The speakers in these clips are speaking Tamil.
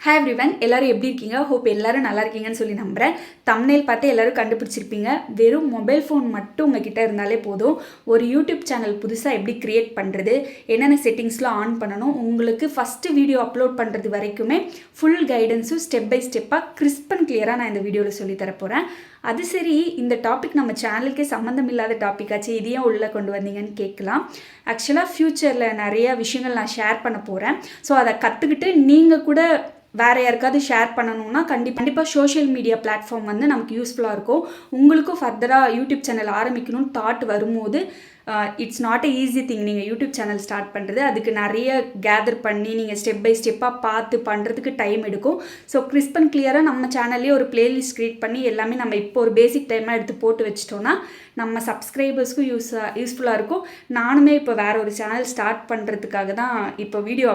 ஹாய் எவ்ரிவன், எல்லாரும் எப்படி இருக்கீங்க? ஹோப் எல்லாரும் நல்லா இருக்கீங்கன்னு சொல்லி நம்புகிறேன். தம்ப்நெயில் பார்த்து எல்லாரும் கண்டுபிடிச்சிருப்பீங்க. வெறும் மொபைல் ஃபோன் மட்டும் உங்ககிட்ட இருந்தாலே போதும். ஒரு யூடியூப் சேனல் புதுசாக எப்படி க்ரியேட் பண்ணுறது, என்னென்ன செட்டிங்ஸ்லாம் ஆன் பண்ணணும், உங்களுக்கு ஃபஸ்ட்டு வீடியோ அப்லோட் பண்ணுறது வரைக்குமே ஃபுல் கைடன்ஸும் ஸ்டெப் பை ஸ்டெப்பாக கிறிஸ்ப் அண்ட் கிளியராக நான் இந்த வீடியோவில் சொல்லி தரப்போகிறேன். அது சரி, இந்த டாபிக் நம்ம சேனலுக்கே சம்மந்தம் இல்லாத டாப்பிக்காச்சு, இதையும் உள்ளே கொண்டு வந்தீங்கன்னு கேட்கலாம். ஆக்சுவலாக ஃப்யூச்சரில் நிறைய விஷயங்கள் நான் ஷேர் பண்ண போகிறேன். ஸோ அதை கற்றுக்கிட்டு நீங்கள் கூட வேறு யாருக்காவது ஷேர் பண்ணணும்னா கண்டிப்பாக சோஷியல் மீடியா பிளாட்ஃபார்ம் வந்து நமக்கு யூஸ்ஃபுல்லாக இருக்கும். உங்களுக்கும் ஃபர்தராக யூடியூப் சேனல் ஆரம்பிக்கணும்னு தாட் வரும்போது it's not a easy thing. நீங்கள் யூடியூப் சேனல் ஸ்டார்ட் பண்ணுறது, அதுக்கு நிறைய கேதர் பண்ணி நீங்கள் ஸ்டெப் பை ஸ்டெப்பாக பார்த்து பண்ணுறதுக்கு டைம் எடுக்கும். ஸோ கிறிஸ்ப் அண்ட் கிளியராக நம்ம சேனல்லே ஒரு பிளேலிஸ்ட் க்ரியேட் பண்ணி எல்லாமே நம்ம இப்போ ஒரு பேசிக் டைமாக எடுத்து போட்டு வச்சிட்டோன்னா நம்ம சப்ஸ்கிரைபர்ஸ்க்கும் யூஸ்ஃபுல்லாக இருக்கும். நானுமே இப்போ வேறு ஒரு சேனல் ஸ்டார்ட் பண்ணுறதுக்காக தான் இப்போ வீடியோ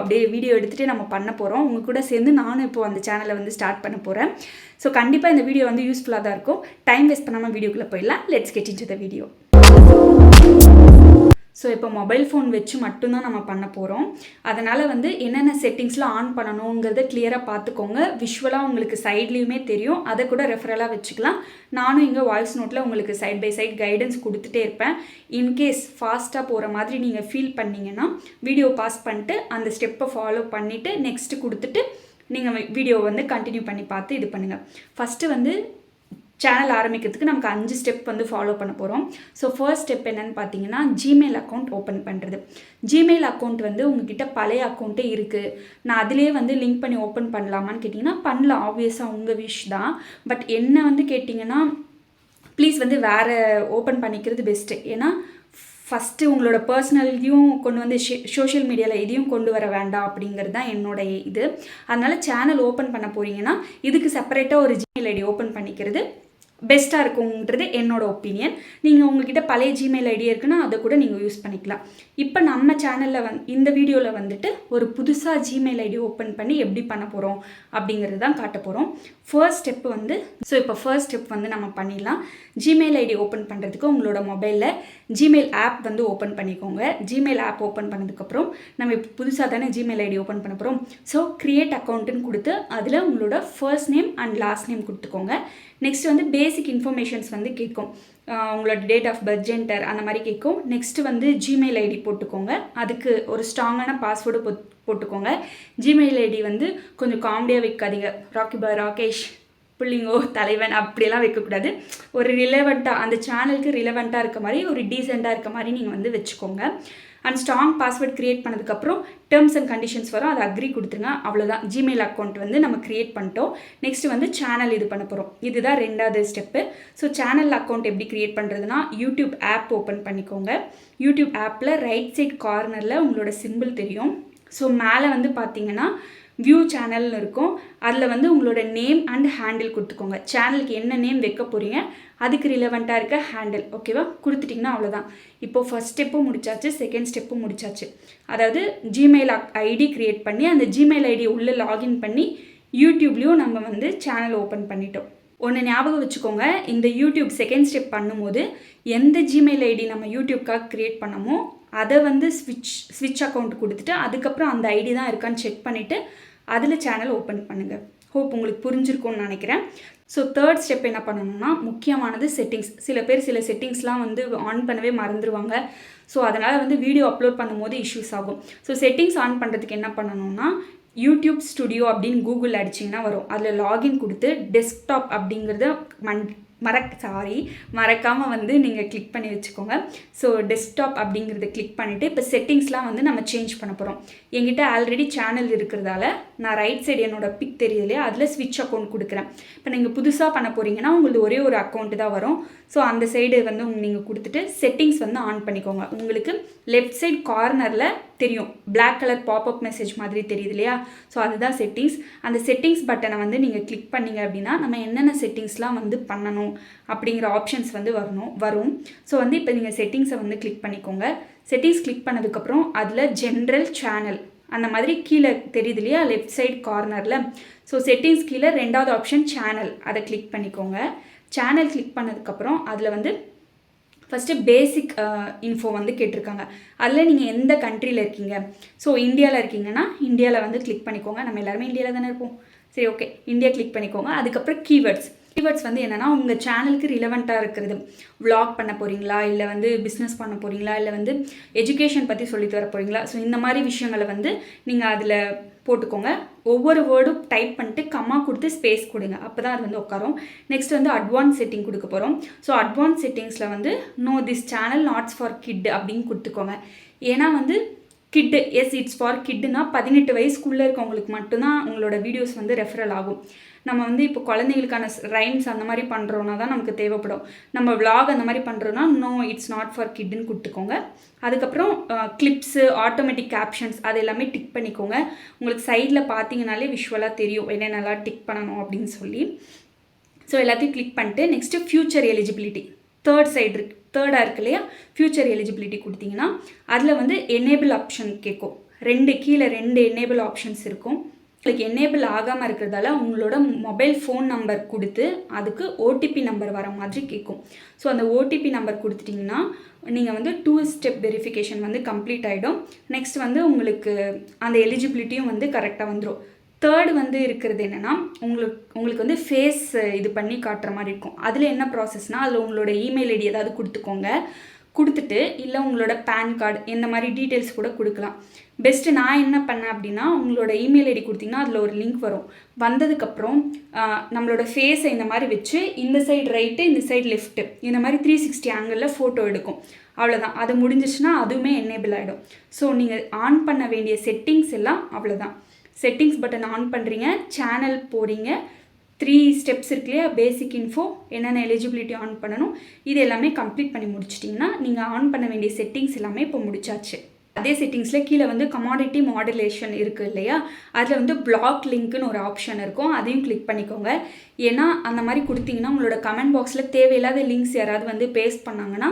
எடுத்துகிட்டே நம்ம பண்ண போகிறோம். உங்கள் கூட சேர்ந்து நானும் இப்போ அந்த சேனலை வந்து ஸ்டார்ட் பண்ண போகிறேன். ஸோ கண்டிப்பாக இந்த வீடியோ வந்து யூஸ்ஃபுல்லாக தான் இருக்கும். டைம் வேஸ்ட் பண்ணாமல் வீடியோக்குள்ளே போயிடலாம். Let's get into the video. So இப்போ மொபைல் ஃபோன் வச்சு மட்டும்தான் நம்ம பண்ண போகிறோம். அதனால் வந்து என்னென்ன செட்டிங்ஸ்லாம் ஆன் பண்ணணுங்கிறத கிளியராக பார்த்துக்கோங்க. விஷுவலாக உங்களுக்கு சைட்லேயுமே தெரியும், அதை கூட ரெஃபரலாக வச்சுக்கலாம். நானும் இங்கே வாய்ஸ் நோட்டில் உங்களுக்கு சைட் பை சைட் கைடன்ஸ் கொடுத்துட்டே இருப்பேன். இன்கேஸ் ஃபாஸ்ட்டாக போகிற மாதிரி நீங்கள் ஃபீல் பண்ணிங்கன்னா வீடியோ பாஸ் பண்ணிட்டு அந்த ஸ்டெப்பை ஃபாலோ பண்ணிவிட்டு நெக்ஸ்ட்டு கொடுத்துட்டு நீங்கள் வீடியோ வந்து கண்டினியூ பண்ணி பார்த்து இது பண்ணுங்கள். ஃபஸ்ட்டு வந்து சேனல் ஆரம்பிக்கிறதுக்கு நமக்கு 5 ஸ்டெப் வந்து ஃபாலோ பண்ண போகிறோம். ஸோ ஃபர்ஸ்ட் ஸ்டெப் என்னென்னு பார்த்தீங்கன்னா, ஜிமெயில் அக்கௌண்ட் ஓப்பன் பண்ணுறது. ஜிமெயில் அக்கௌண்ட் வந்து உங்ககிட்ட பழைய அக்கௌண்ட்டே இருக்குது, நான் அதிலே வந்து லிங்க் பண்ணி ஓப்பன் பண்ணலாமான்னு கேட்டிங்கன்னா பண்ணலாம். ஆப்வியஸாக உங்கள் விஷ் தான். பட் என்ன வந்து கேட்டிங்கன்னா ப்ளீஸ் வந்து வேறு ஓப்பன் பண்ணிக்கிறது பெஸ்ட்டு. ஏன்னா ஃபஸ்ட்டு உங்களோட பர்சனலையும் கொண்டு வந்து சோஷியல் மீடியாவில் இதையும் கொண்டு வர வேண்டாம் அப்படிங்கிறது தான் என்னோடைய இது. அதனால் சேனல் ஓப்பன் பண்ண போகிறீங்கன்னா இதுக்கு செப்பரேட்டாக ஒரு ஜிமெயில் ஐடி ஓப்பன் பண்ணிக்கிறது பெஸ்ட்டாக இருக்குங்கிறது என்னோட ஒப்பீனியன். நீங்கள் உங்ககிட்ட பழைய ஜிமெயில் ஐடி இருக்குன்னா அதை கூட நீங்கள் யூஸ் பண்ணிக்கலாம். இப்போ நம்ம சேனலில் இந்த வீடியோவில் வந்துட்டு ஒரு புதுசாக ஜிமெயில் ஐடி ஓப்பன் பண்ணி எப்படி பண்ண போகிறோம் அப்படிங்கிறது தான் காட்ட போகிறோம். ஃபர்ஸ்ட் ஸ்டெப்பு வந்து இப்போ ஃபர்ஸ்ட் ஸ்டெப் வந்து நம்ம பண்ணிடலாம். ஜிமெயில் ஐடி ஓப்பன் பண்ணுறதுக்கு உங்களோட மொபைலில் ஜிமெயில் ஆப் வந்து ஓப்பன் பண்ணிக்கோங்க. ஜிமெயில் ஆப் ஓப்பன் பண்ணதுக்கப்புறம் நம்ம இப்போ புதுசாக தானே ஜிமெயில் ஐடி ஓப்பன் பண்ண போகிறோம். ஸோ க்ரியேட் அக்கௌண்ட்டுன்னு கொடுத்து அதில் உங்களோட first name and last name கொடுத்துக்கோங்க. நெக்ஸ்ட் வந்து பேசிக் இன்ஃபர்மேஷன்ஸ் வந்து கேட்கும். உங்களோட டேட் ஆஃப் பர்த், ஜெண்டர் அந்த மாதிரி கேட்கும். நெக்ஸ்ட்டு வந்து ஜிமெயில் ஐடி போட்டுக்கோங்க. அதுக்கு ஒரு ஸ்ட்ராங்கான பாஸ்வேர்டு போட்டுக்கோங்க. ஜிமெயில் ஐடி வந்து கொஞ்சம் காமெடியாக வைக்காதீங்க. ராக்கிபாய், ராகேஷ், புள்ளிங்கோ, தலைவன் அப்படியெல்லாம் வைக்கக்கூடாது. ஒரு ரிலவெண்ட்டாக அந்த சேனலுக்கு ரிலவெண்ட்டாக இருக்க மாதிரி, ஒரு டீசெண்டாக இருக்க மாதிரி நீங்கள் வந்து வச்சுக்கோங்க. அண்ட் ஸ்ட்ராங் பாஸ்வேர்ட் க்ரியேட் பண்ணதுக்கப்புறம் டேர்ம்ஸ் அண்ட் கண்டிஷன்ஸ் வரும், அதை அக்ரி கொடுத்துருங்க. அவ்வளோதான், ஜிமெயில் அக்கௌண்ட் வந்து நம்ம க்ரியேட் பண்ணிட்டோம். நெக்ஸ்ட் வந்து சேனல் இது பண்ண போகிறோம். இதுதான் ரெண்டாவது ஸ்டெப்பு. ஸோ சேனல் அக்கௌண்ட் எப்படி க்ரியேட் பண்ணுறதுனா, யூடியூப் ஆப் ஓப்பன் பண்ணிக்கோங்க. யூடியூப் ஆப்பில் ரைட் சைட் கார்னரில் உங்களோட சிம்பிள் தெரியும். ஸோ மேலே வந்து பார்த்தீங்கன்னா வியூ சேனல்னு இருக்கும். அதில் வந்து உங்களோட நேம் அண்ட் ஹேண்டில் கொடுத்துக்கோங்க. சேனலுக்கு என்ன நேம் வைக்க போகிறீங்க, அதுக்கு ரிலவெண்ட்டாக இருக்க ஹேண்டில் ஓகேவா கொடுத்துட்டிங்கன்னா அவ்வளோதான். இப்போது ஃபஸ்ட் ஸ்டெப்பும் முடிச்சாச்சு, செகண்ட் ஸ்டெப்பும் முடிச்சாச்சு. அதாவது ஜிமெயில் ஐடி க்ரியேட் பண்ணி அந்த ஜிமெயில் ஐடி உள்ளே லாகின் பண்ணி யூடியூப்லேயும் நம்ம வந்து சேனல் ஓப்பன் பண்ணிட்டோம். ஒன்று ஞாபகம் வச்சுக்கோங்க, இந்த யூடியூப் செகண்ட் ஸ்டெப் பண்ணும்போது எந்த ஜிமெயில் ஐடி நம்ம யூடியூப்காக க்ரியேட் பண்ணமோ அதை வந்து ஸ்விட்ச் அக்கௌண்ட் கொடுத்துட்டு அதுக்கப்புறம் அந்த ஐடி தான் இருக்கான்னு செக் பண்ணிவிட்டு அதில் சேனல் ஓப்பன் பண்ணுங்கள். ஹோப் உங்களுக்கு புரிஞ்சிருக்கும்னு நினைக்கிறேன். ஸோ தேர்ட் ஸ்டெப் என்ன பண்ணணும்னா, முக்கியமானது செட்டிங்ஸ். சில செட்டிங்ஸ்லாம் வந்து ஆன் பண்ணவே மறந்துடுவாங்க. ஸோ அதனால் வந்து வீடியோ அப்லோட் பண்ணும்போது இஷ்யூஸ் ஆகும். ஸோ செட்டிங்ஸ் ஆன் பண்ணுறதுக்கு என்ன பண்ணணும்னா, யூடியூப் ஸ்டுடியோ அப்படின்னு கூகுளில் அடிச்சிங்கன்னா வரும். அதில் லாகின் கொடுத்து டெஸ்க்டாப் அப்படிங்கிறத மறக்காமல் வந்து நீங்கள் கிளிக் பண்ணி வச்சுக்கோங்க. ஸோ டெஸ்க்டாப் அப்படிங்கிறத கிளிக் பண்ணிவிட்டு இப்போ செட்டிங்ஸ்லாம் வந்து நம்ம சேஞ்ச் பண்ண போகிறோம். என்கிட்ட ஆல்ரெடி சேனல் இருக்கிறதால நான் ரைட் சைடு என்னோட பிக் தெரியுது இல்லையா, அதில் ஸ்விட்ச் அக்கௌண்ட் கொடுக்குறேன். இப்போ நீங்கள் புதுசாக பண்ண போகிறீங்கன்னா உங்களுக்கு ஒரே ஒரு அக்கௌண்ட்டு தான் வரும். ஸோ அந்த சைடு வந்து நீங்கள் கொடுத்துட்டு செட்டிங்ஸ் வந்து ஆன் பண்ணிக்கோங்க. உங்களுக்கு லெஃப்ட் சைட் கார்னரில் தெரியும், பிளாக் கலர் பாப்அப் மெசேஜ் மாதிரி தெரியுது இல்லையா, ஸோ அதுதான் செட்டிங்ஸ். அந்த செட்டிங்ஸ் பட்டனை வந்து நீங்கள் கிளிக் பண்ணிங்க அப்படின்னா நம்ம என்னென்ன செட்டிங்ஸ்லாம் வந்து பண்ணணும் அப்படிங்கிற ஆப்ஷன்ஸ் வந்து வரும். ஸோ வந்து இப்போ நீங்கள் செட்டிங்ஸை வந்து கிளிக் பண்ணிக்கோங்க. செட்டிங்ஸ் கிளிக் பண்ணதுக்கப்புறம் அதில் ஜென்ரல் சேனல் அந்த மாதிரி கீழே தெரியுது இல்லையா லெஃப்ட் சைட் கார்னரில். ஸோ செட்டிங்ஸ் கீழே ரெண்டாவது ஆப்ஷன் சேனல், அதை கிளிக் பண்ணிக்கோங்க. சேனல் கிளிக் பண்ணதுக்கப்புறம் அதில் வந்து ஃபஸ்ட்டு பேசிக் இன்ஃபோ வந்து கேட்டிருக்காங்க. அதில் நீங்கள் எந்த கண்ட்ரியில் இருக்கீங்க, ஸோ இந்தியாவில் இருக்கீங்கன்னா இந்தியாவில் வந்து கிளிக் பண்ணிக்கோங்க. நம்ம எல்லாருமே இந்தியாவில் தானே இருப்போம். சரி ஓகே, இந்தியா கிளிக் பண்ணிக்கோங்க. அதுக்கப்புறம் கீவேர்ட்ஸ் வந்து என்னென்னா உங்கள் சேனலுக்கு ரிலவெண்ட்டாக இருக்கிறது. விளாக் பண்ண போகிறீங்களா, இல்லை வந்து பிஸ்னஸ் பண்ண போகிறீங்களா, இல்லை வந்து எஜுகேஷன் பற்றி சொல்லிட்டு வர போகிறீங்களா, ஸோ இந்த மாதிரி விஷயங்களை வந்து நீங்கள் அதில் போட்டுக்கோங்க. ஒவ்வொரு வேர்டும் டைப் பண்ணிட்டு கம்மா கொடுத்து ஸ்பேஸ் கொடுங்க, அப்போ தான் அது வந்து உட்காரும். நெக்ஸ்ட் வந்து அட்வான்ஸ் செட்டிங் கொடுக்க போகிறோம். ஸோ அட்வான்ஸ் செட்டிங்ஸில் வந்து no this channel not for kid அப்படின்னு கொடுத்துக்கோங்க. ஏன்னா வந்து கிட்டு, எஸ் இட்ஸ் ஃபார் கிட்டுனா 18 வயசுக்குள்ளே இருக்கவங்களுக்கு மட்டும்தான் உங்களோட வீடியோஸ் வந்து ரெஃபரல் ஆகும். நம்ம வந்து இப்போ குழந்தைங்களுக்கான ரைம்ஸ் அந்த மாதிரி பண்ணுறோன்னா தான் நமக்கு தேவைப்படும். நம்ம விளாக் அந்த மாதிரி பண்ணுறோன்னா நோ இட்ஸ் நாட் ஃபார் கிட்டுன்னு கொடுத்துக்கோங்க. அதுக்கப்புறம் கிளிப்ஸு, ஆட்டோமேட்டிக் கேப்ஷன்ஸ் அது எல்லாமே டிக் பண்ணிக்கோங்க. உங்களுக்கு சைடில் பார்த்தீங்கனாலே விஷுவலாக தெரியும் என்னென்னலாம் டிக் பண்ணணும் அப்படின்னு சொல்லி. ஸோ எல்லாத்தையும் கிளிக் பண்ணிட்டு நெக்ஸ்ட்டு ஃப்யூச்சர் எலிஜிபிலிட்டி தேர்டாக இருக்கு இல்லையா, ஃப்யூச்சர் எலிஜிபிலிட்டி கொடுத்தீங்கன்னா அதில் வந்து எனேபிள் ஆப்ஷன் கேட்கும். கீழே ரெண்டு எனேபிள் ஆப்ஷன்ஸ் இருக்கும். உங்களுக்கு எனேபிள் ஆகாமல் இருக்கிறதால உங்களோட மொபைல் ஃபோன் நம்பர் கொடுத்து அதுக்கு ஓடிபி நம்பர் வர மாதிரி கேட்கும். ஸோ அந்த ஓடிபி நம்பர் கொடுத்துட்டிங்கன்னா நீங்கள் வந்து 2 ஸ்டெப் வெரிஃபிகேஷன் வந்து கம்ப்ளீட் ஆகிடும். நெக்ஸ்ட் வந்து உங்களுக்கு அந்த எலிஜிபிலிட்டியும் வந்து கரெக்டாக வந்துடும். தேர்டு வந்து இருக்கிறது என்னென்னா உங்களுக்கு வந்து ஃபேஸ் இது பண்ணி காட்டுற மாதிரி இருக்கும். அதில் என்ன ப்ராசஸ்னால் அதில் உங்களோட இமெயில் ஐடி ஏதாவது கொடுத்துட்டு இல்லை உங்களோட பேன் கார்டு இந்த மாதிரி டீட்டெயில்ஸ் கூட கொடுக்கலாம். பெஸ்ட்டு நான் என்ன பண்ணேன் அப்படின்னா உங்களோட இமெயில் ஐடி கொடுத்தீங்கன்னா அதில் ஒரு லிங்க் வரும். வந்ததுக்கப்புறம் நம்மளோட ஃபேஸை இந்த மாதிரி வச்சு இந்த சைடு ரைட்டு இந்த சைடு லெஃப்ட்டு இந்த மாதிரி 360 ஆங்கிளில் ஃபோட்டோ எடுக்கும். அவ்வளோதான். அது முடிஞ்சிச்சுன்னா அதுவுமே எனேபிள் ஆகிடும். ஸோ நீங்கள் ஆன் பண்ண வேண்டிய செட்டிங்ஸ் எல்லாம் அவ்வளோதான். செட்டிங்ஸ் பட்டன் ஆன் பண்ணுறீங்க, சேனல் போகிறீங்க, 3 ஸ்டெப்ஸ் இருக்கு இல்லையா, பேசிக் இன்ஃபோ, என்னென்ன எலிஜிபிலிட்டி ஆன் பண்ணணும், இது எல்லாமே கம்ப்ளீட் பண்ணி முடிச்சிட்டிங்கன்னா நீங்கள் ஆன் பண்ண வேண்டிய செட்டிங்ஸ் எல்லாமே இப்போ முடிச்சாச்சு. அதே செட்டிங்ஸில் கீழே வந்து கமாடிட்டி மாடுலேஷன் இருக்குது இல்லையா, அதில் வந்து பிளாக் லிங்க்குன்னு ஒரு ஆப்ஷன் இருக்கும். அதையும் கிளிக் பண்ணிக்கோங்க. ஏன்னா அந்த மாதிரி கொடுத்தீங்கன்னா உங்களோட கமெண்ட் பாக்ஸில் தேவையில்லாத லிங்க்ஸ் யாராவது வந்து பேஸ்ட் பண்ணாங்கன்னா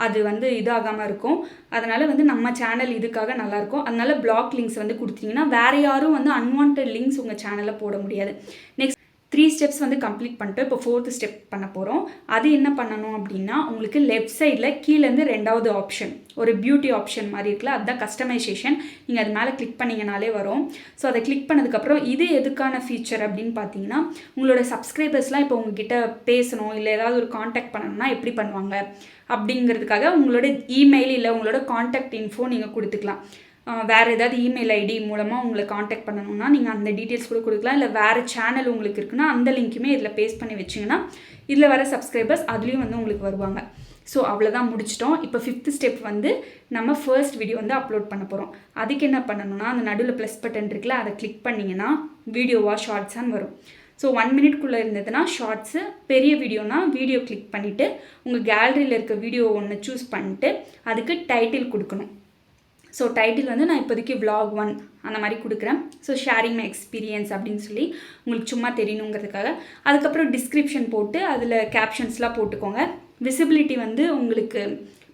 அது வந்து இதாகாமல் இருக்கும். அதனால் வந்து நம்ம சேனல் இதுக்காக நல்லாயிருக்கும். அதனால் பிளாக் லிங்க்ஸ் வந்து கொடுத்தீங்கன்னா வேறு யாரும் வந்து அன்வான்ட் லிங்க்ஸ் உங்கள் சேனலில் போட முடியாது. நெக்ஸ்ட் 3 ஸ்டெப்ஸ் வந்து கம்ப்ளீட் பண்ணிட்டு இப்போ 4th ஸ்டெப் பண்ண போகிறோம். அது என்ன பண்ணணும் அப்படின்னா உங்களுக்கு லெஃப்ட் சைடில் கீழேருந்து 2வது ஆப்ஷன் ஒரு பியூட்டி ஆப்ஷன் மாதிரி இருக்குல்ல, அதுதான் கஸ்டமைசேஷன். நீங்கள் அது மேலே கிளிக் பண்ணிங்கனாலே வரும். ஸோ அதை கிளிக் பண்ணதுக்கப்புறம் இது எதுக்கான ஃபீச்சர் அப்படின்னு பார்த்தீங்கன்னா உங்களோட சப்ஸ்கிரைபர்ஸ்லாம் இப்போ உங்ககிட்ட பேசணும் இல்லை ஏதாவது ஒரு காண்டாக்ட் பண்ணணும்னா எப்படி பண்ணுவாங்க அப்படிங்கிறதுக்காக உங்களோட இமெயில் இல்லை உங்களோட காண்டாக்ட் இன்ஃபோ நீங்கள் கொடுத்துக்கலாம். வேறு ஏதாவது இமெயில் ஐடி மூலமாக உங்களை காண்டாக்ட் பண்ணணும்னா நீங்கள் அந்த டீட்டெயில்ஸ் கூட கொடுக்கலாம். இல்லை வேறு சேனல் உங்களுக்கு இருக்குன்னா அந்த லிங்க்குமே இதில் பேஸ்ட் பண்ணி வச்சிங்கன்னா இதில் வர சப்ஸ்கிரைபர்ஸ் அதுலேயும் வந்து உங்களுக்கு வருவாங்க. ஸோ அவ்வளோதான், முடிச்சிட்டோம். இப்போ 5th ஸ்டெப் வந்து நம்ம ஃபர்ஸ்ட் வீடியோ வந்து அப்லோட் பண்ண போகிறோம். அதுக்கு என்ன பண்ணணும்னா அந்த நடுவில் ப்ளஸ் பட்டன் இருக்குல்ல, அதை கிளிக் பண்ணிங்கன்னா வீடியோவாக ஷார்ட்ஸான்னு வரும். ஸோ 1 மினிட்குள்ளே இருந்ததுன்னா ஷார்ட்ஸு, பெரிய வீடியோனா வீடியோ கிளிக் பண்ணிவிட்டு உங்கள் கேலரியில் இருக்க வீடியோ ஒன்று சூஸ் பண்ணிட்டு அதுக்கு டைட்டில் கொடுக்கணும். ஸோ டைட்டில் வந்து நான் இப்போதைக்கு vlog 1 அந்த மாதிரி கொடுக்குறேன். ஸோ ஷேரிங் மை எக்ஸ்பீரியன்ஸ் அப்படின்னு சொல்லி உங்களுக்கு சும்மா தெரியணுங்கிறதுக்காக. அதுக்கப்புறம் டிஸ்கிரிப்ஷன் போட்டு அதில் கேப்ஷன்ஸ்லாம் போட்டுக்கோங்க. விசிபிலிட்டி வந்து உங்களுக்கு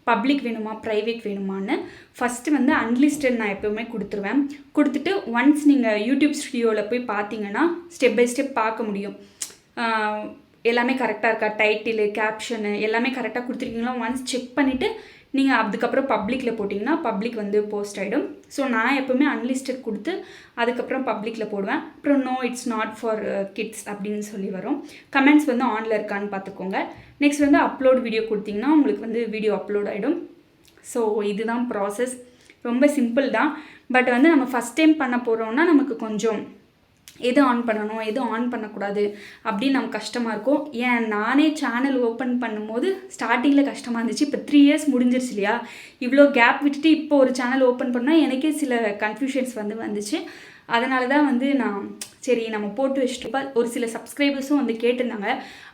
பப்ளிக் வேணுமா ப்ரைவேட் வேணுமான்னு ஃபஸ்ட்டு வந்து அன்லிஸ்டட் நான் எப்போவுமே கொடுத்துருவேன். கொடுத்துட்டு ஒன்ஸ் நீங்கள் யூடியூப் ஸ்டுடியோவில் போய் பார்த்தீங்கன்னா ஸ்டெப் பை ஸ்டெப் பார்க்க முடியும் எல்லாமே கரெக்டாக இருக்கா, டைட்டிலு கேப்ஷனு எல்லாமே கரெக்டாக கொடுத்துருக்கீங்களா ஒன்ஸ் செக் பண்ணிவிட்டு நீங்கள் அதுக்கப்புறம் பப்ளிக்கில் போட்டிங்கன்னா பப்ளிக் வந்து போஸ்ட் ஆகிடும். ஸோ நான் எப்போவுமே அன்லிஸ்டட் கொடுத்து அதுக்கப்புறம் பப்ளிக்கில் போடுவேன். அப்புறம் no it's not for kids அப்படின்னு சொல்லி வரும். கமெண்ட்ஸ் வந்து ஆனில் இருக்கான்னு பார்த்துக்கோங்க. நெக்ஸ்ட் வந்து அப்லோட் வீடியோ கொடுத்திங்கன்னா உங்களுக்கு வந்து வீடியோ அப்லோட் ஆகிடும். ஸோ இதுதான் ப்ராசஸ், ரொம்ப சிம்பிள் தான். பட் வந்து நம்ம ஃபஸ்ட் டைம் பண்ண போகிறோம்னா நமக்கு கொஞ்சம் எது ஆன் பண்ணணும் எது ஆன் பண்ணக்கூடாது அப்படின்னு நமக்கு கஷ்டமாக இருக்கும். ஏன் நானே சேனல் ஓப்பன் பண்ணும்போது ஸ்டார்டிங்கில் கஷ்டமாக இருந்துச்சு. இப்போ 3 இயர்ஸ் முடிஞ்சிருச்சு இல்லையா, இவ்வளோ கேப் விட்டுட்டு இப்போ ஒரு சேனல் ஓப்பன் பண்ணால் எனக்கே சில கன்ஃபியூஷன்ஸ் வந்துச்சு. அதனால தான் வந்து நான் சரி நம்ம போட்டு வச்சுட்டு ஒரு சில சப்ஸ்கிரைபர்ஸும் வந்து கேட்டிருந்தாங்க.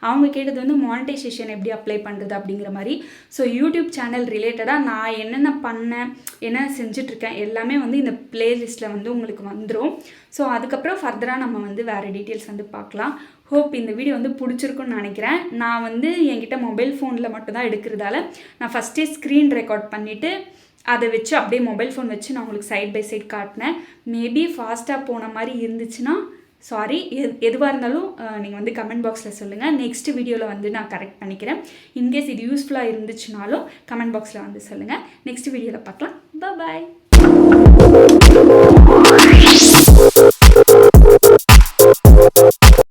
அவங்க கேட்டது வந்து மானிட்டைசேஷன் எப்படி அப்ளை பண்ணுறது அப்படிங்கிற மாதிரி. ஸோ யூடியூப் சேனல் ரிலேட்டடாக நான் என்னென்ன பண்ணேன் என்ன செஞ்சிட்ருக்கேன் எல்லாமே வந்து இந்த பிளேலிஸ்ட்டில் வந்து உங்களுக்கு வந்துடும். ஸோ அதுக்கப்புறம் ஃபர்தராக நம்ம வந்து வேறு டீட்டெயில்ஸ் வந்து பார்க்கலாம். ஹோப் இந்த வீடியோ வந்து பிடிச்சிருக்குன்னு நினைக்கிறேன். நான் வந்து என்கிட்ட மொபைல் ஃபோனில் மட்டும்தான் எடுக்கிறதால நான் ஃபஸ்ட்டே ஸ்க்ரீன் ரெக்கார்ட் பண்ணிவிட்டு அதை வச்சு அப்படியே மொபைல் ஃபோன் வச்சு நான் உங்களுக்கு சைட் பை சைட் காட்டினேன். மேபி ஃபாஸ்ட்டாக போன மாதிரி இருந்துச்சுன்னா சாரி. எதுவாக இருந்தாலும் நீங்கள் வந்து கமெண்ட் பாக்ஸில் சொல்லுங்கள். நெக்ஸ்ட் வீடியோவில் வந்து நான் கரெக்ட் பண்ணிக்கிறேன். இன்கேஸ் இது யூஸ்ஃபுல்லாக இருந்துச்சுனாலும் கமெண்ட் பாக்ஸில் வந்து சொல்லுங்கள். நெக்ஸ்ட் வீடியோவில் பார்க்கலாம். பாய்.